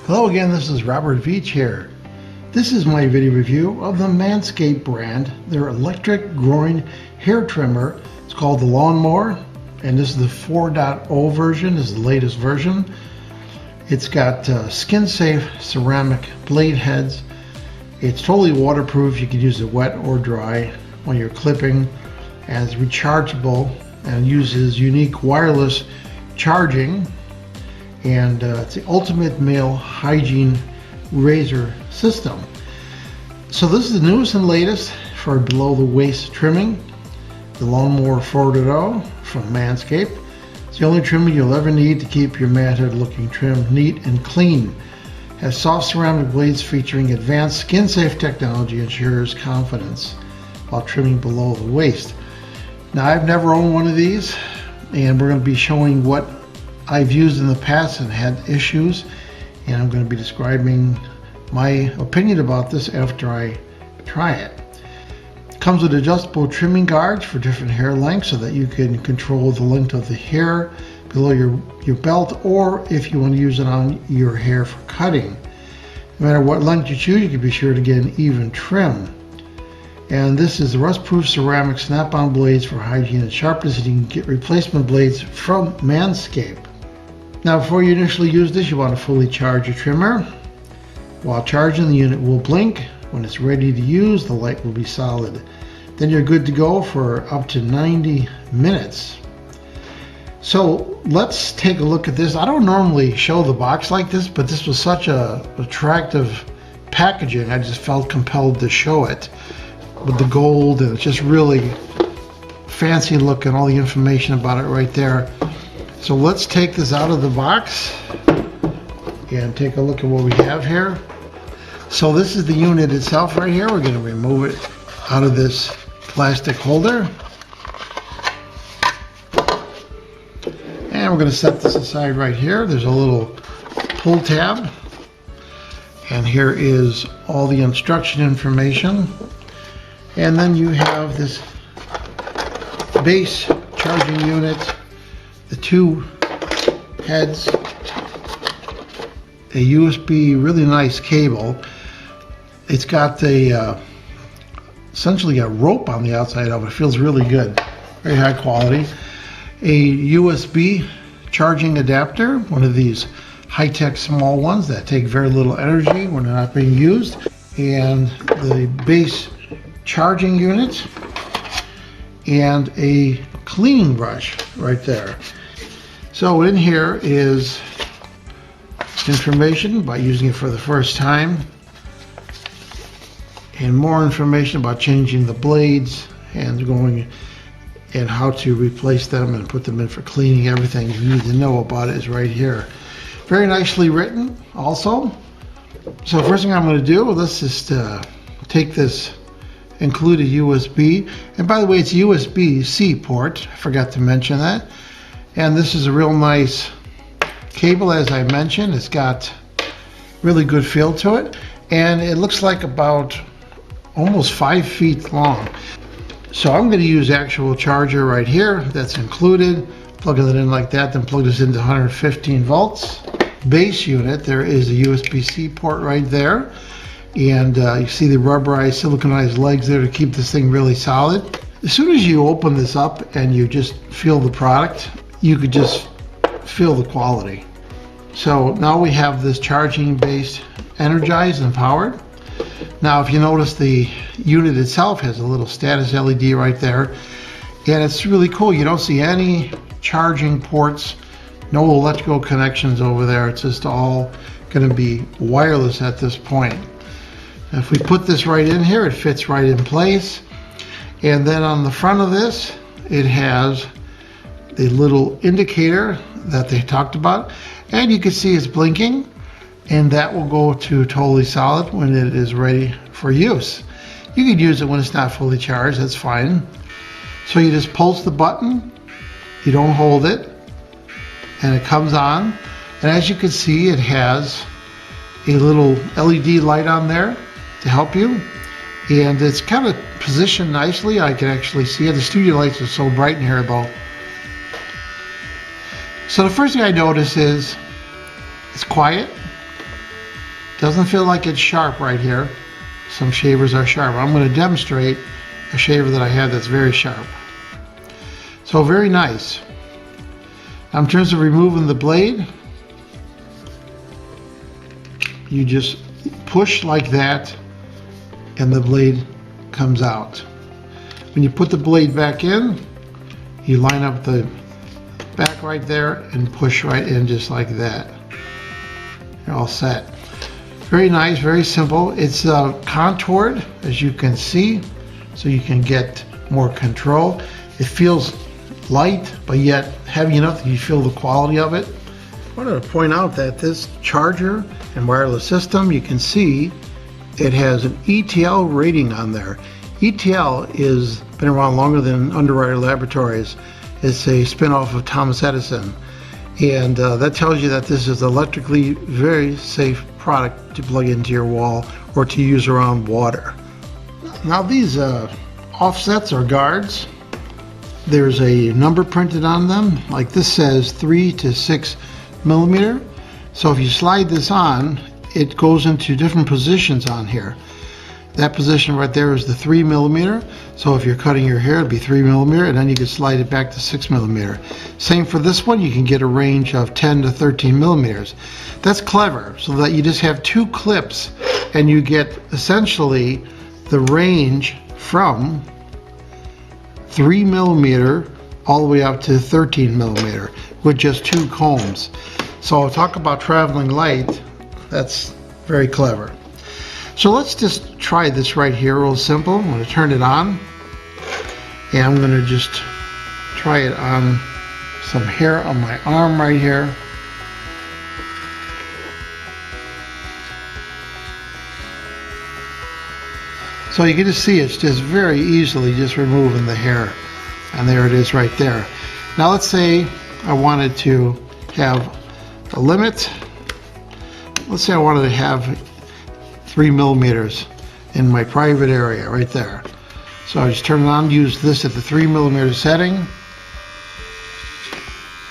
Hello again, this is Robert Veach here. This is my video review of the MANSCAPED brand, their electric groin hair trimmer. It's called the Lawn Mower, and this is the 4.0 version, this is the latest version. It's got SkinSafe ceramic blade heads. It's totally waterproof, you can use it wet or dry when you're clipping, and it's rechargeable and uses unique wireless charging. And it's the ultimate male hygiene razor system. So this is the newest and latest for below the waist trimming, the Lawn Mower 4.0 from MANSCAPED. It's the only trimmer you'll ever need to keep your manhood looking trim, neat and clean. Has soft ceramic blades featuring advanced skin-safe technology, ensures confidence while trimming below the waist. Now, I've never owned one of these, and we're going to be showing what I've used in the past and had issues, and I'm going to be describing my opinion about this after I try it. It comes with adjustable trimming guards for different hair lengths so that you can control the length of the hair below your belt, or if you want to use it on your hair for cutting. No matter what length you choose, you can be sure to get an even trim. And this is the rust-proof ceramic snap-on blades for hygiene and sharpness, and you can get replacement blades from MANSCAPED. Now, before you initially use this, you want to fully charge your trimmer. While charging, the unit will blink. When it's ready to use, the light will be solid. Then you're good to go for up to 90 minutes. So let's take a look at this. I don't normally show the box like this, but this was such a attractive packaging, I just felt compelled to show it with the gold, and it's just really fancy looking, all the information about it right there. So let's take this out of the box and take a look at what we have here. So this is the unit itself right here. We're going to remove it out of this plastic holder. And we're going to set this aside right here. There's a little pull tab. And here is all the instruction information. And then you have this base charging unit, the two heads, a USB, really nice cable. It's got essentially a rope on the outside of it. It feels really good, very high quality. A USB charging adapter, one of these high-tech small ones that take very little energy when they're not being used, and the base charging unit, and a cleaning brush right there. So in here is information about using it for the first time, and more information about changing the blades and going and how to replace them and put them in for cleaning. Everything you need to know about it is right here. Very nicely written also. So first thing I'm going to do, let's just take this included USB, and by the way, it's USB-C port, I forgot to mention that. And this is a real nice cable, as I mentioned. It's got really good feel to it, and it looks like about almost 5 feet long. So I'm going to use actual charger right here that's included, plugging it in like that, then plug this into 115 volts. Base unit, there is a USB-C port right there. And you see the rubberized, siliconized legs there to keep this thing really solid. As soon as you open this up and you just feel the product, you could just feel the quality. So now we have this charging base energized and powered. Now if you notice, the unit itself has a little status LED right there, and it's really cool. You don't see any charging ports, no electrical connections over there. It's just all going to be wireless at this point. If we put this right in here, it fits right in place. And then on the front of this, it has the little indicator that they talked about. And you can see it's blinking, and that will go to totally solid when it is ready for use. You can use it when it's not fully charged, that's fine. So you just pulse the button, you don't hold it, and it comes on. And as you can see, it has a little LED light on there to help you, and it's kind of positioned nicely. I can actually see it. The studio lights are so bright in here though. So the first thing I notice is it's quiet. Doesn't feel like it's sharp right here. Some shavers are sharp. I'm going to demonstrate a shaver that I have that's very sharp. So very nice. Now in terms of removing the blade, you just push like that and the blade comes out. When you put the blade back in, you line up the back right there and push right in just like that. You're all set. Very nice, very simple. It's contoured, as you can see, so you can get more control. It feels light, but yet heavy enough that you feel the quality of it. I wanted to point out that this charger and wireless system, you can see it has an ETL rating on there. ETL is been around longer than Underwriter Laboratories. It's a spin-off of Thomas Edison, and that tells you that this is electrically very safe product to plug into your wall or to use around water. Now these offsets or guards, there's a number printed on them. Like this says 3 to 6 millimeter. So if you slide this on, it goes into different positions on here. That position right there is the 3 millimeter. So if you're cutting your hair, it'd be 3 millimeter, and then you can slide it back to 6 millimeter. Same for this one, you can get a range of 10 to 13 millimeters. That's clever, so that you just have 2 clips and you get essentially the range from 3 millimeter all the way up to 13 millimeter with just 2 combs. So talk about traveling light, that's very clever. So let's just try this right here, real simple. I'm going to turn it on, and I'm going to just try it on some hair on my arm right here. So you can just see it's just very easily just removing the hair, and there it is right there. Now let's say I wanted to have a limit. Let's say I wanted to have 3 millimeters in my private area right there. So I just turn it on, use this at the 3 millimeter setting,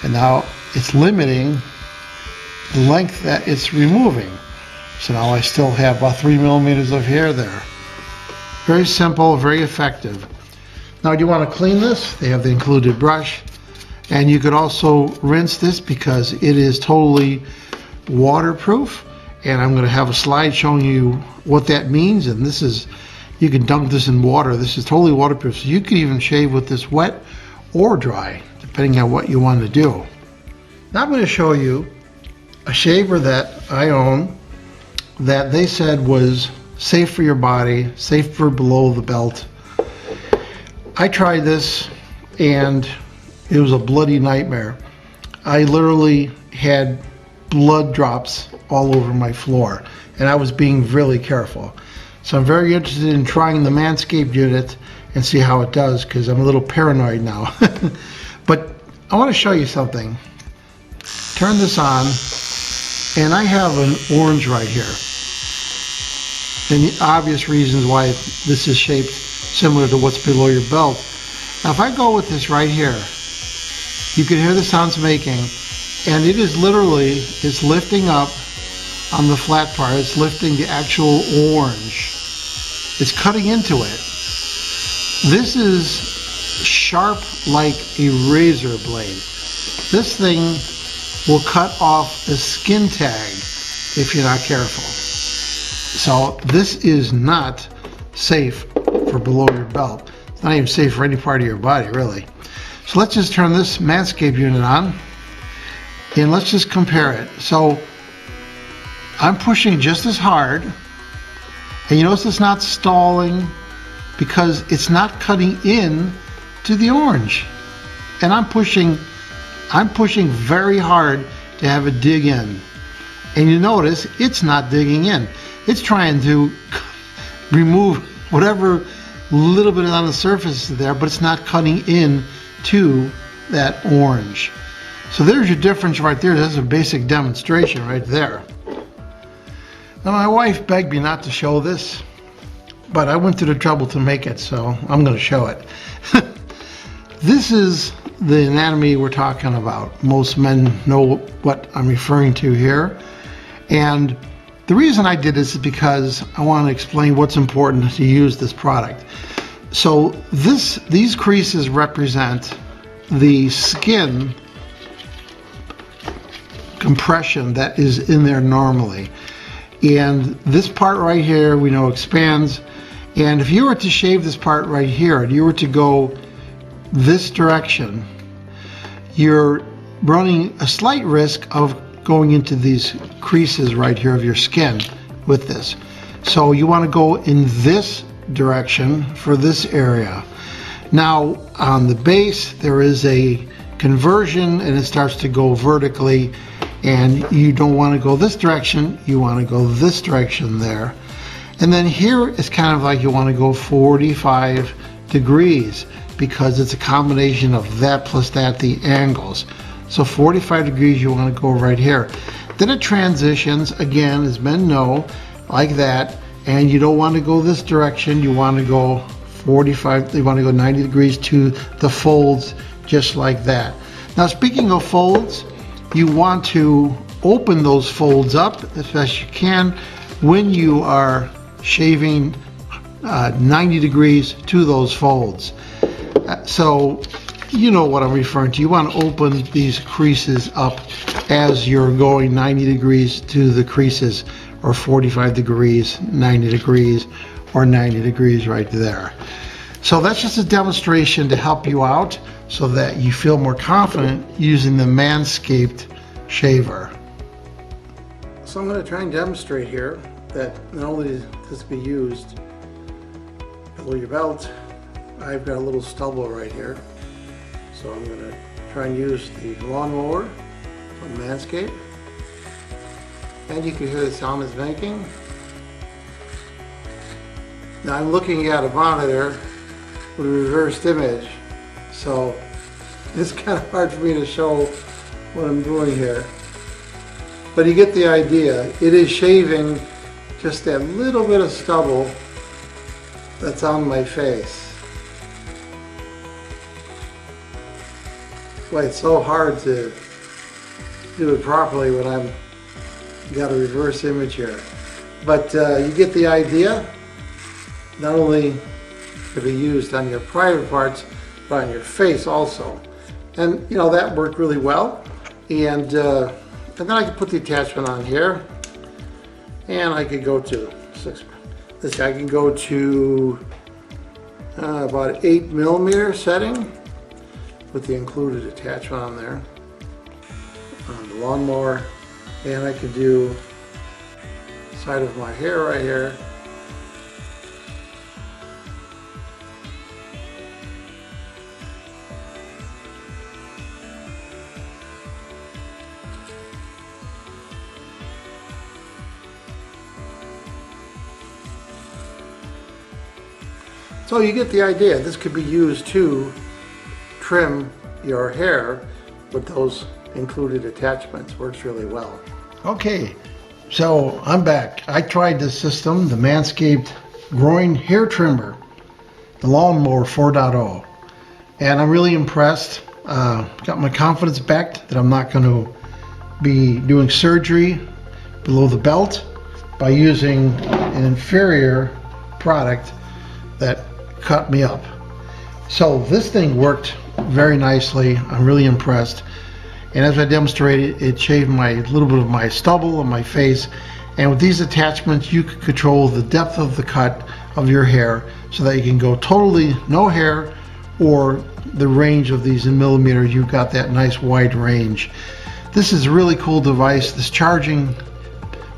and now it's limiting the length that it's removing. So now I still have about 3 millimeters of hair there. Very simple, very effective. Now do you want to clean this? They have the included brush, and you could also rinse this because it is totally waterproof. And I'm going to have a slide showing you what that means. And this is, you can dunk this in water. This is totally waterproof. So you can even shave with this wet or dry, depending on what you want to do. Now I'm going to show you a shaver that I own that they said was safe for your body, safe for below the belt. I tried this and it was a bloody nightmare. I literally had blood drops all over my floor, and I was being really careful. So I'm very interested in trying the MANSCAPED unit and see how it does, because I'm a little paranoid now. But I want to show you something. Turn this on, and I have an orange right here. And the obvious reasons why this is shaped similar to what's below your belt. Now if I go with this right here, you can hear the sounds making. And it is literally, it's lifting up on the flat part, it's lifting the actual orange. It's cutting into it. This is sharp like a razor blade. This thing will cut off the skin tag if you're not careful. So this is not safe for below your belt. It's not even safe for any part of your body, really. So let's just turn this MANSCAPED unit on. And let's just compare it. So I'm pushing just as hard, and you notice it's not stalling because it's not cutting in to the orange. And I'm pushing very hard to have it dig in. And you notice it's not digging in. It's trying to remove whatever little bit on the surface is there, but it's not cutting in to that orange. So there's your difference right there. That's a basic demonstration right there. Now my wife begged me not to show this, but I went to the trouble to make it, so I'm going to show it. This is the anatomy we're talking about. Most men know what I'm referring to here. And The reason I did this is because I want to explain what's important to use this product. So these creases represent the skin compression that is in there normally. And this part right here we know expands, and if you were to shave this part right here and you were to go this direction, you're running a slight risk of going into these creases right here of your skin with this. So you want to go in this direction for this area. Now on the base there is a conversion and it starts to go vertically, and you don't want to go this direction, you want to go this direction there. And then here it's kind of like you want to go 45 degrees because it's a combination of that plus that, the angles. So 45 degrees you want to go right here. Then it transitions again, as men know, like that, and you don't want to go this direction, you want to go 45, you want to go 90 degrees to the folds just like that. Now speaking of folds, you want to open those folds up as best you can when you are shaving 90 degrees to those folds. So you know what I'm referring to. You want to open these creases up as you're going 90 degrees to the creases, or 45 degrees, 90 degrees, or 90 degrees right there. So that's just a demonstration to help you out so that you feel more confident using the MANSCAPED shaver. So I'm going to try and demonstrate here that not only does this be used below your belt, I've got a little stubble right here. So I'm going to try and use the lawnmower from MANSCAPED. And you can hear the sound it's making. Now I'm looking at a monitor with a reversed image, so it's kind of hard for me to show what I'm doing here. But you get the idea. It is shaving just that little bit of stubble that's on my face. That's why it's so hard to do it properly when I've got a reverse image here. But you get the idea. Not only to be used on your private parts, but on your face also. And you know, that worked really well. And then I could put the attachment on here, and I could go to I can go to about 8mm setting with the included attachment on there on the lawnmower, and I could do side of my hair right here. So you get the idea. This could be used to trim your hair with those included attachments. Works really well. Okay, so I'm back. I tried this system, the MANSCAPED Groin Hair Trimmer, the Lawnmower 4.0, and I'm really impressed. Got my confidence back that I'm not going to be doing surgery below the belt by using an inferior product that cut me up. So this thing worked very nicely. I'm really impressed. And as I demonstrated, it shaved my little bit of my stubble on my face. And with these attachments, you can control the depth of the cut of your hair so that you can go totally no hair, or the range of these in millimeters. You've got that nice wide range. This is a really cool device. This charging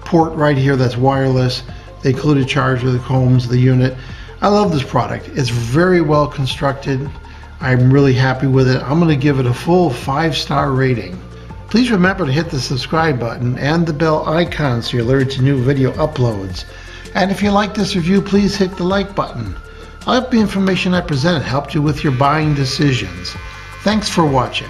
port right here that's wireless. They included charger, the combs, the unit. I love this product. It's very well constructed. I'm really happy with it. I'm going to give it a full 5-star rating. Please remember to hit the subscribe button and the bell icon so you're alerted to new video uploads. And if you like this review, please hit the like button. I hope the information I presented helped you with your buying decisions. Thanks for watching.